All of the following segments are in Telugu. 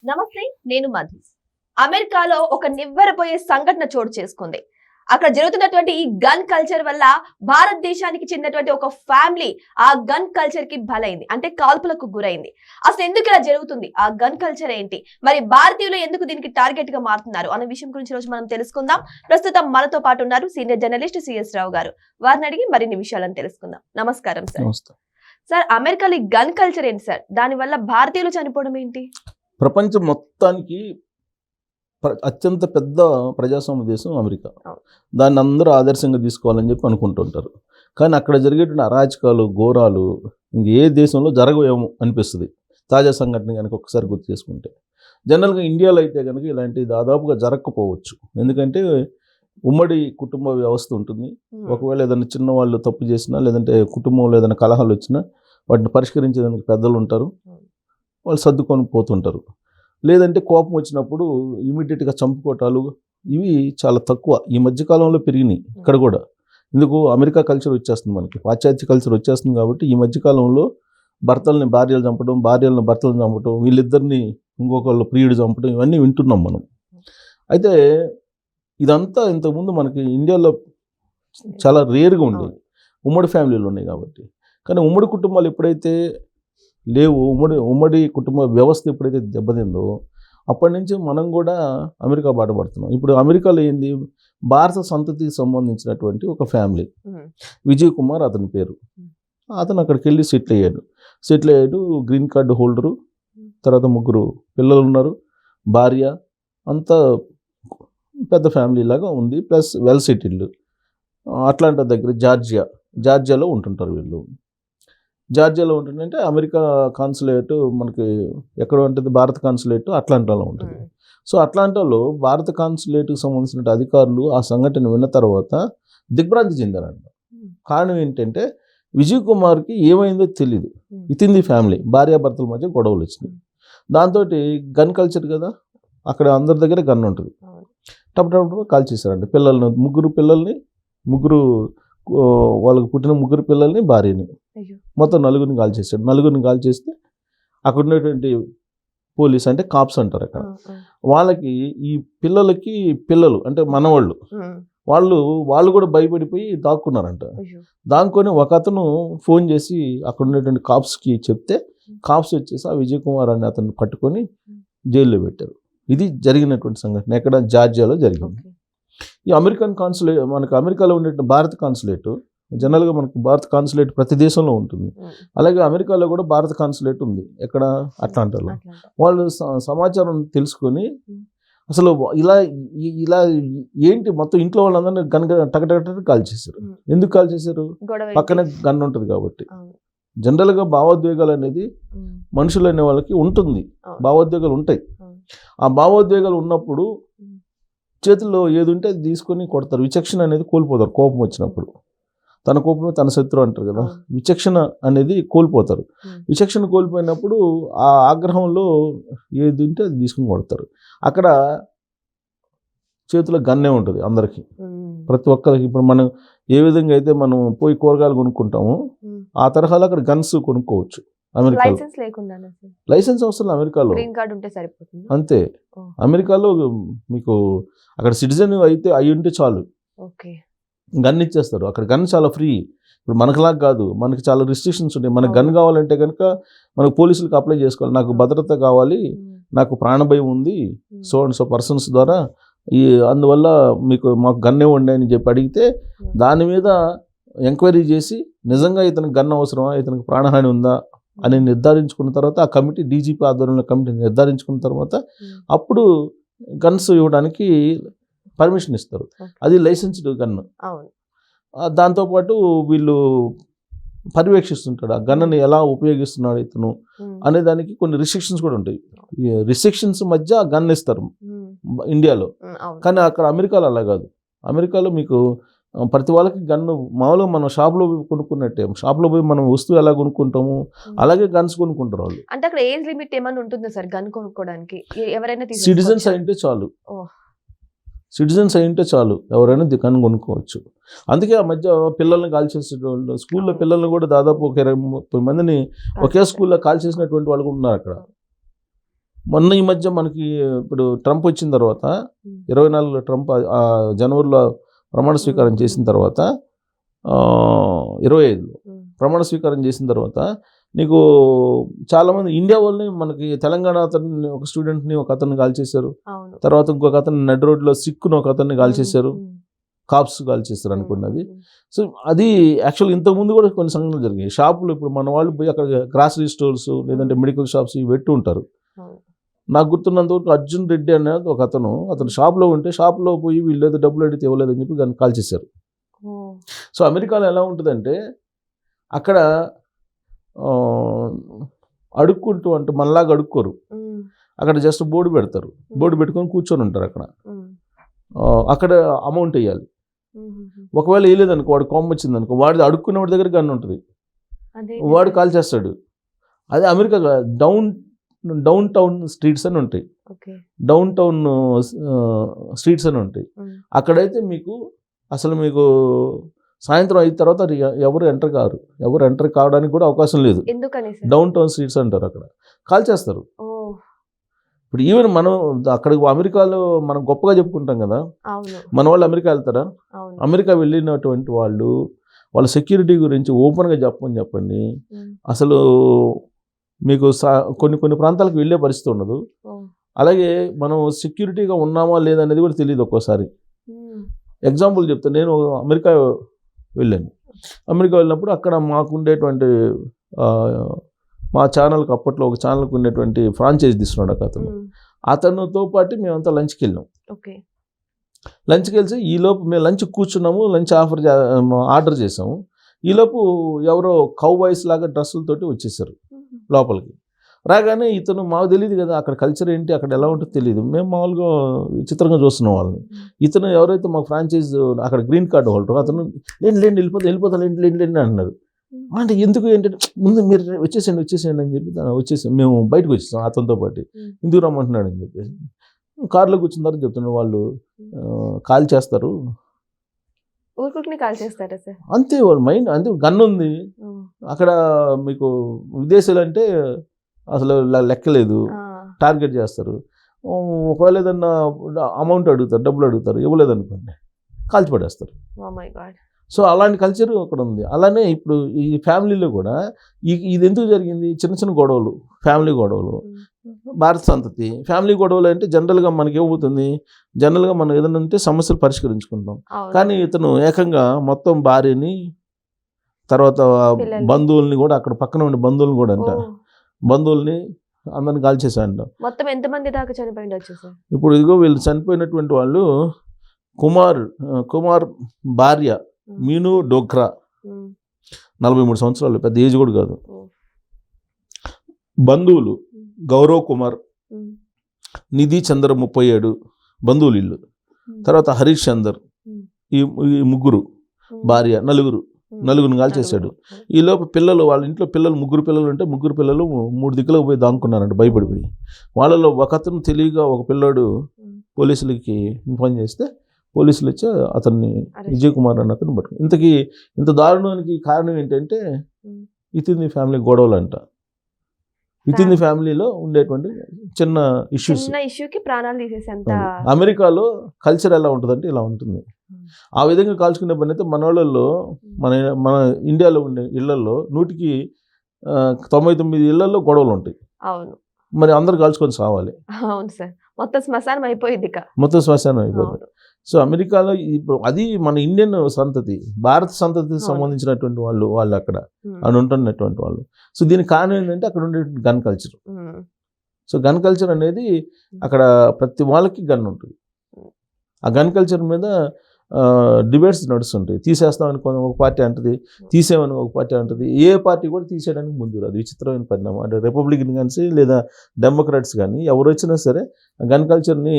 నమస్తే, నేను మధు. అమెరికాలో ఒక నివ్వెరపోయే సంఘటన చోటు చేసుకుంది. అక్కడ జరుగుతున్నటువంటి ఈ గన్ కల్చర్ వల్ల భారతదేశానికి చెందినటువంటి ఒక ఫ్యామిలీ ఆ గన్ కల్చర్ కి బలైంది, అంటే కాల్పులకు గురైంది. అసలు ఎందుకు ఇలా జరుగుతుంది, ఆ గన్ కల్చర్ ఏంటి, మరి భారతీయులు ఎందుకు దీనికి టార్గెట్ గా మారుతున్నారు అనే విషయం గురించి రోజు మనం తెలుసుకుందాం. ప్రస్తుతం మనతో పాటు ఉన్నారు సీనియర్ జర్నలిస్ట్ సిఎస్ రావు గారు. వారిని అడిగి మరిన్ని విషయాలను తెలుసుకుందాం. నమస్కారం సార్. సార్, అమెరికాలో ఈ గన్ కల్చర్ ఏంటి సార్? దాని వల్ల భారతీయులు చనిపోవడం ఏంటి? ప్రపంచం మొత్తానికి అత్యంత పెద్ద ప్రజాస్వామ్య దేశం అమెరికా. దాన్ని అందరూ ఆదర్శంగా తీసుకోవాలని చెప్పి అనుకుంటుంటారు. కానీ అక్కడ జరిగేటువంటి అరాచకాలు, ఘోరాలు ఇంక ఏ దేశంలో జరగవేమో అనిపిస్తుంది తాజా సంఘటన కనుక ఒకసారి గుర్తు చేసుకుంటే. జనరల్గా ఇండియాలో అయితే కనుక ఇలాంటివి దాదాపుగా జరగకపోవచ్చు. ఎందుకంటే ఉమ్మడి కుటుంబ వ్యవస్థ ఉంటుంది. ఒకవేళ ఏదైనా చిన్నవాళ్ళు తప్పు చేసినా, లేదంటే కుటుంబంలో ఏదైనా కలహాలు వచ్చినా వాటిని పరిష్కరించేదానికి పెద్దలు ఉంటారు, వాళ్ళు సర్దుకొని పోతుంటారు. లేదంటే కోపం వచ్చినప్పుడు ఇమీడియట్గా చంపుకోవటాలు ఇవి చాలా తక్కువ. ఈ మధ్యకాలంలో పెరిగినాయి ఇక్కడ కూడా. ఎందుకు, అమెరికా కల్చర్ వచ్చేస్తుంది, మనకి పాశ్చాత్య కల్చర్ వచ్చేస్తుంది. కాబట్టి ఈ మధ్యకాలంలో భర్తల్ని భార్యలు చంపడం, భార్యలను భర్తలను చంపడం, వీళ్ళిద్దరిని ఇంకొకళ్ళు ప్రియుడు చంపడం, ఇవన్నీ వింటున్నాం మనం. అయితే ఇదంతా ఇంతకుముందు మనకి ఇండియాలో చాలా రేర్గా ఉండేది. ఉమ్మడి ఫ్యామిలీలు ఉన్నాయి కాబట్టి. కానీ ఉమ్మడి కుటుంబాలు ఎప్పుడైతే లేవు, ఉమ్మడి కుటుంబ వ్యవస్థ ఎప్పుడైతే దెబ్బతిందో అప్పటి నుంచి మనం కూడా అమెరికా బాట పడుతున్నాం. ఇప్పుడు అమెరికాలో ఏంది, భారత సంతతికి సంబంధించినటువంటి ఒక ఫ్యామిలీ, విజయ్ కుమార్ అతని పేరు. అతను అక్కడికి వెళ్ళి సెటిల్ అయ్యాడు. Green card holder. తర్వాత 3 పిల్లలు ఉన్నారు, భార్య. అంతా పెద్ద ఫ్యామిలీ లాగా ఉంది. Plus well settled. అట్లాంటా దగ్గర జార్జియాలో ఉంటుంటారు వీళ్ళు. జార్జియాలో ఉంటుందంటే అమెరికా కాన్సులేట్ మనకి ఎక్కడ ఉంటుంది, భారత కాన్సులేట్ అట్లాంటాలో ఉంటుంది. సో అట్లాంటాలో భారత కాన్సులేట్కి సంబంధించిన అధికారులు ఆ సంఘటన విన్న తర్వాత దిగ్భ్రాంతి చెందారంట. కారణం ఏంటంటే విజయ్ కుమార్కి ఏమైందో తెలియదు. ఇతింది ఫ్యామిలీ, భార్యాభర్తల మధ్య గొడవలు వచ్చినాయి. దాంతో గన్ కల్చర్ కదా, అక్కడ అందరి దగ్గర గన్ ఉంటుంది. టప్ కాల్ చేశారంట పిల్లల్ని, 3 పిల్లల్ని, వాళ్ళకి పుట్టిన 3 పిల్లల్ని, భార్యని, మొత్తం 4 కాల్ చేశాడు. 4 కాల్ చేస్తే అక్కడ ఉన్నటువంటి పోలీస్ అంటే కాప్స్ అంటారు అక్కడ, వాళ్ళకి ఈ పిల్లలకి పిల్లలు అంటే మనవాళ్ళు, వాళ్ళు కూడా భయపడిపోయి దాక్కున్నారంట. దాక్కొని ఒక అతను ఫోన్ చేసి అక్కడ ఉన్నటువంటి కాప్స్కి చెప్తే కాప్స్ వచ్చేసి ఆ విజయ్ కుమార్ అని అతన్ని పట్టుకొని జైల్లో పెట్టారు. ఇది జరిగినటువంటి సంఘటన ఎక్కడ, జార్జియాలో జరిగింది. ఈ అమెరికన్ కాన్సులేట్, మనకు అమెరికాలో ఉండే భారత కాన్సులేట్, జనరల్గా మనకు భారత కాన్సులేట్ ప్రతి దేశంలో ఉంటుంది. అలాగే అమెరికాలో కూడా భారత కాన్సులేట్ ఉంది. ఎక్కడ, అట్లాంటాలో. వాళ్ళు సమాచారం తెలుసుకొని అసలు ఇలా ఏంటి మొత్తం ఇంట్లో వాళ్ళందరినీ టకటక కాల్ చేశారు. ఎందుకు కాల్ చేశారు, పక్కనే గన్ ఉంటుంది కాబట్టి. జనరల్గా భావోద్వేగాలు అనేది మనుషులు అనే వాళ్ళకి ఉంటుంది, భావోద్వేగాలు ఉంటాయి. ఆ భావోద్వేగాలు ఉన్నప్పుడు చేతుల్లో ఏది ఉంటే అది తీసుకొని కొడతారు. విచక్షణ అనేది కోల్పోతారు కోపం వచ్చినప్పుడు. తన కోపమే తన శత్రువు అంటారు కదా, విచక్షణ అనేది కోల్పోతారు. విచక్షణ కోల్పోయినప్పుడు ఆ ఆగ్రహంలో ఏది ఉంటే అది తీసుకుని కొడతారు. అక్కడ చేతిలో గన్నే ఉంటుంది అందరికీ, ప్రతి ఒక్కరికి. ఇప్పుడు మనం ఏ విధంగా అయితే మనం పోయి కూరగాయలు కొనుక్కుంటామో ఆ తరహాలో అక్కడ గన్స్ కొనుక్కోవచ్చు. అమెరికాలో లైసెన్స్ అవసరం, అమెరికాలో అంతే. అమెరికాలో మీకు అక్కడ సిటిజన్ అయితే అయి ఉంటే చాలు, గన్ ఇచ్చేస్తారు. అక్కడ గన్ చాలా ఫ్రీ. ఇప్పుడు మనకులాగా కాదు, మనకి చాలా రిస్ట్రిక్షన్స్ ఉంటాయి. మనకు గన్ కావాలంటే కనుక మనకు పోలీసులకు అప్లై చేసుకోవాలి. నాకు భద్రత కావాలి, నాకు ప్రాణభయం ఉంది, సో పర్సన్స్ ద్వారా అందువల్ల మాకు గన్ ఇవ్వండి అని చెప్పి అడిగితే దాని మీద ఎంక్వైరీ చేసి నిజంగా ఇతనికి గన్ అవసరమా, ఇతనికి ప్రాణహాని ఉందా అని నిర్ధారించుకున్న తర్వాత ఆ కమిటీ, డీజీపీ ఆధ్వర్యంలో కమిటీ నిర్ధారించుకున్న తర్వాత అప్పుడు గన్స్ ఇవ్వడానికి పర్మిషన్ ఇస్తారు. అది లైసెన్స్డ్ గన్. దాంతోపాటు వీళ్ళు పర్యవేక్షిస్తుంటాడు ఆ గన్నుని ఎలా ఉపయోగిస్తున్నాడు ఇతను అనే దానికి కొన్ని రిస్ట్రిక్షన్స్ కూడా ఉంటాయి. ఈ రిస్ట్రిక్షన్స్ మధ్య ఆ గన్ ఇస్తారు ఇండియాలో. కానీ అక్కడ అమెరికాలో అలా కాదు. అమెరికాలో మీకు ప్రతి వాళ్ళకి గన్ను మామూలుగా మనం షాప్లో పోయి కొనుక్కున్నట్టే, షాప్లో పోయి మనం వస్తువు ఎలా కొనుక్కుంటాము అలాగే గన్స్ కొనుక్కుంటారు వాళ్ళు. అంటే అక్కడ ఏజ్ లిమిట్ ఏమైనా ఉంటుందా సార్ గన్ కొనుక్కోవడానికి? ఎవరైనా సిటిజన్స్ అయింటే చాలు, ఎవరైనా గన్ కొనుక్కోవచ్చు. అందుకే ఆ మధ్య పిల్లల్ని కాల్ చేసేటువంటి స్కూల్లో పిల్లల్ని కూడా దాదాపు ఒక 20-30 మందిని ఒకే స్కూల్లో కాల్ చేసినటువంటి వాళ్ళు కూడా ఉన్నారు అక్కడ. మొన్న ఈ మధ్య మనకి ఇప్పుడు ట్రంప్ వచ్చిన తర్వాత 24లో ట్రంప్ జనవరిలో ప్రమాణ స్వీకారం చేసిన తర్వాత 25లో ప్రమాణ స్వీకారం చేసిన తర్వాత నీకు చాలామంది ఇండియా వాళ్ళని మనకి తెలంగాణ అతన్ని ఒక స్టూడెంట్ని ఒక అతన్ని కాల్చేశారు. తర్వాత ఇంకొక అతన్ని నడి రోడ్లో సిక్కును ఒక అతన్ని కాల్చేశారు. కాప్స్ కాల్చేస్తారు అనుకున్నది. సో అది యాక్చువల్ ఇంతకుముందు కూడా కొన్ని సంఘటనలు జరిగాయి. షాపులు ఇప్పుడు మన వాళ్ళు పోయి అక్కడ గ్రాసరీ స్టోర్స్ లేదంటే మెడికల్ షాప్స్ ఇవి పెట్టి ఉంటారు. నాకు గుర్తున్నంతవరకు అర్జున్ రెడ్డి అనేది ఒక అతను షాప్లో ఉంటే షాప్లో పోయి వీళ్ళు ఏదో డబ్బులు అడిగితే ఇవ్వలేదని చెప్పి దాన్ని కాల్చేశారు. సో అమెరికాలో ఎలా ఉంటుందంటే అక్కడ అడుక్కుంటూ అంటే మనలాగా అడుక్కోరు. అక్కడ జస్ట్ బోర్డు పెడతారు. బోర్డు పెట్టుకొని కూర్చొని ఉంటారు. అక్కడ అమౌంట్ వేయాలి. ఒకవేళ వేయలేదనుకో వాడు కోపం వచ్చిందనుకో వాడి అడుక్కునే వాడి దగ్గర గన్ ఉంటుంది. వాడు కాల్ చేస్తాడు. అదే అమెరికా డౌన్ టౌన్ స్ట్రీట్స్ అని ఉంటాయి. డౌన్ టౌన్ స్ట్రీట్స్ అని ఉంటాయి. అక్కడైతే మీకు అసలు మీకు సాయంత్రం అయిన తర్వాత ఎవరు ఎంటర్ కావడానికి కూడా అవకాశం లేదు. డౌన్ టౌన్ స్ట్రీట్స్ అంటారు. అక్కడ కాల్ చేస్తారు. ఇప్పుడు ఈవెన్ మనం అక్కడ అమెరికాలో మనం గొప్పగా చెప్పుకుంటాం కదా, మన వాళ్ళు అమెరికా వెళ్తారా? అమెరికా వెళ్ళినటువంటి వాళ్ళ సెక్యూరిటీ గురించి ఓపెన్గా చెప్పండి. అసలు మీకు కొన్ని ప్రాంతాలకు వెళ్ళే పరిస్థితి ఉండదు. అలాగే మనం సెక్యూరిటీగా ఉన్నామా లేదనేది కూడా తెలియదు ఒక్కోసారి. ఎగ్జాంపుల్ చెప్తాను. నేను అమెరికా వెళ్ళాను. అమెరికా వెళ్ళినప్పుడు అక్కడ మాకు ఉండేటువంటి మా ఛానల్కి అప్పట్లో ఒక ఛానల్కి ఉండేటువంటి ఫ్రాంచైజ్ తీసుకున్నాడు అతనితో పాటు మేమంతా లంచ్కి వెళ్ళాం. లంచ్కి వెళ్తే ఈలోపు మేము లంచ్ కూర్చున్నాము. లంచ్ ఆర్డర్ చేసాము. ఈలోపు ఎవరో కౌ బాయ్స్ లాగా డ్రెస్సులతోటి వచ్చేసారు లోపలికి. రాగానే ఇతను మాకు తెలియదు కదా అక్కడ కల్చర్ ఏంటి అక్కడ ఎలా ఉంటుందో తెలియదు. మేము మామూలుగా విచిత్రంగా చూస్తున్నాం వాళ్ళని. ఇతను ఎవరైతే మా ఫ్రాంచైజ్ అక్కడ గ్రీన్ కార్డు హోల్డర్ అతను లేండి వెళ్ళిపోతా లేండి అన్నారు. అంటే ఎందుకు ఏంటంటే ముందు మీరు వచ్చేసేయండి అని చెప్పి వచ్చేసాం. మేము బయటకు వచ్చేసాం అతనితో పాటు. ఎందుకు రమ్మంటున్నాడు అని చెప్పేసి కారులో కూర్చున్న తర్వాత చెప్తున్నారు వాళ్ళు కాల్ చేస్తారు. అంతే వాళ్ళ మైండ్ అంతే. గన్ ఉంది అక్కడ. మీకు విదేశాలు అంటే అసలు లెక్కలేదు. టార్గెట్ చేస్తారు. ఒకవేళ ఏదన్నా అమౌంట్ అడుగుతారు, డబ్బులు అడుగుతారు, ఇవ్వలేదు అనుకోండి కాల్చి పడేస్తారు. సో అలాంటి కల్చర్ అక్కడ ఉంది. అలానే ఇప్పుడు ఈ ఫ్యామిలీలో కూడా ఇది ఎందుకు జరిగింది? చిన్న గొడవలు, ఫ్యామిలీ గొడవలు. భారత సంతతి ఫ్యామిలీ గొడవలు అంటే జనరల్గా మనకి ఏమవుతుంది? జనరల్గా మనం ఏదైనా ఉంటే సమస్యలు పరిష్కరించుకుంటాం. కానీ ఇతను ఏకంగా మొత్తం భార్యని తర్వాత బంధువుల్ని కూడా అక్కడ పక్కన ఉండే బంధువుల్ని కూడా బంధువుల్ని అందరిని కాల్చేసాడు. మొత్తం ఎంతమంది దాకా చనిపోయింది వచ్చేసి? ఇప్పుడు ఇదిగో వీళ్ళు చనిపోయినటువంటి వాళ్ళు కుమార్ భార్య మీను డోగ్రా 43 సంవత్సరాలు, పెద్ద ఏజ్ కూడా కాదు. బంధువులు గౌరవ్ కుమార్, నిధి చందర్ 37 బంధువులు ఇల్లు. తర్వాత హరీష్ చందర్, ఈ ముగ్గురు భార్య, నలుగురిని కాల్చేశాడు. ఈ లోపు పిల్లలు వాళ్ళ ఇంట్లో ముగ్గురు పిల్లలు ఉంటే ముగ్గురు పిల్లలు 3 దిక్కులకు పోయి దాక్కున్నారంట భయపడిపోయి. వాళ్ళలో ఒక అతను తెలివిగా ఒక పిల్లాడు పోలీసులకి ఇన్ఫార్మ్ చేస్తే పోలీసులు వచ్చి అతన్ని విజయ్ కుమార్ అన్న అతను పట్టుకుని. ఇంత దారుణానికి కారణం ఏంటంటే ఇతని ఫ్యామిలీ గొడవలు అంట. ఇతని ఫ్యామిలీలో ఉండేటువంటి చిన్న ఇష్యూకి ప్రాణాలు తీసేసి. అమెరికాలో కల్చర్ ఎలా ఉంటుందంటే ఇలా ఉంటుంది. ఆ విధంగా కాల్చుకునే పని అయితే మన వాళ్ళల్లో మన ఇండియాలో ఉండే ఇళ్లలో 100కి 99 ఇళ్లలో గొడవలు ఉంటాయి. అవును. మరి అందరు కాల్చుకొని సావాలి. అవును సార్. మొత్తం శ్మశానం అయిపోయింది. సో అమెరికాలో ఇప్పుడు అది మన ఇండియన్ సంతతి, భారత సంతతికి సంబంధించినటువంటి వాళ్ళు అక్కడ అని ఉంటున్నటువంటి వాళ్ళు. సో దీనికి కారణం ఏంటంటే అక్కడ ఉండే gun culture. So gun culture అనేది అక్కడ ప్రతి వాళ్ళకి గన్ ఉంటుంది. ఆ గన్ కల్చర్ మీద డిబేట్స్ నడుస్తుంటాయి. తీసేస్తామని ఒక పార్టీ అంటది, తీసేమని ఒక పార్టీ అంటది. ఏ పార్టీ కూడా తీసేయడానికి ముందు రాదు. విచిత్రమైన పరిణామం. అంటే రిపబ్లికన్ కానీ లేదా డెమోక్రాట్స్ కానీ ఎవరు వచ్చినా సరే గన్ కల్చర్ని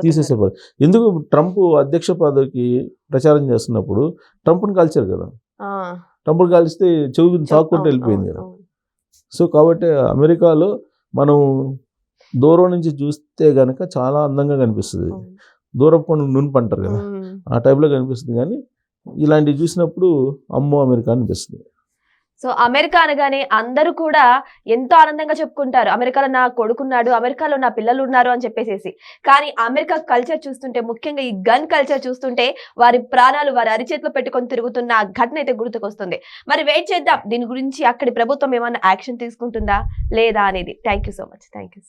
తీసేసేవారు. ఎందుకు? ట్రంప్ అధ్యక్ష పదవికి ప్రచారం చేస్తున్నప్పుడు ట్రంప్ని కాల్చారు కదా. ట్రంప్ని కాల్చితే చెవి తాక్కుంటూ వెళ్ళిపోయింది కదా. సో కాబట్టి అమెరికాలో మనం దూరం నుంచి చూస్తే కనుక చాలా అందంగా కనిపిస్తుంది. దూరపు కొండ నునుపు అంటారు కదా, ఆ టైప్లో కనిపిస్తుంది. కానీ ఇలాంటివి చూసినప్పుడు అమ్మో అమెరికా అనిపిస్తుంది. సో అమెరికా అనగానే అందరూ కూడా ఎంతో ఆనందంగా చెప్పుకుంటారు, అమెరికాలో నా కొడుకున్నాడు, అమెరికాలో నా పిల్లలు ఉన్నారు అని చెప్పేసి. కానీ అమెరికా కల్చర్ చూస్తుంటే, ముఖ్యంగా ఈ గన్ కల్చర్ చూస్తుంటే వారి ప్రాణాలు వారి అరిచేతిలో పెట్టుకొని తిరుగుతున్న ఆ ఘటన అయితే గుర్తుకొస్తుంది. మరి వెయిట్ చేద్దాం దీని గురించి అక్కడి ప్రభుత్వం ఏమైనా యాక్షన్ తీసుకుంటుందా లేదా అనేది. Thank you so much. Thank you.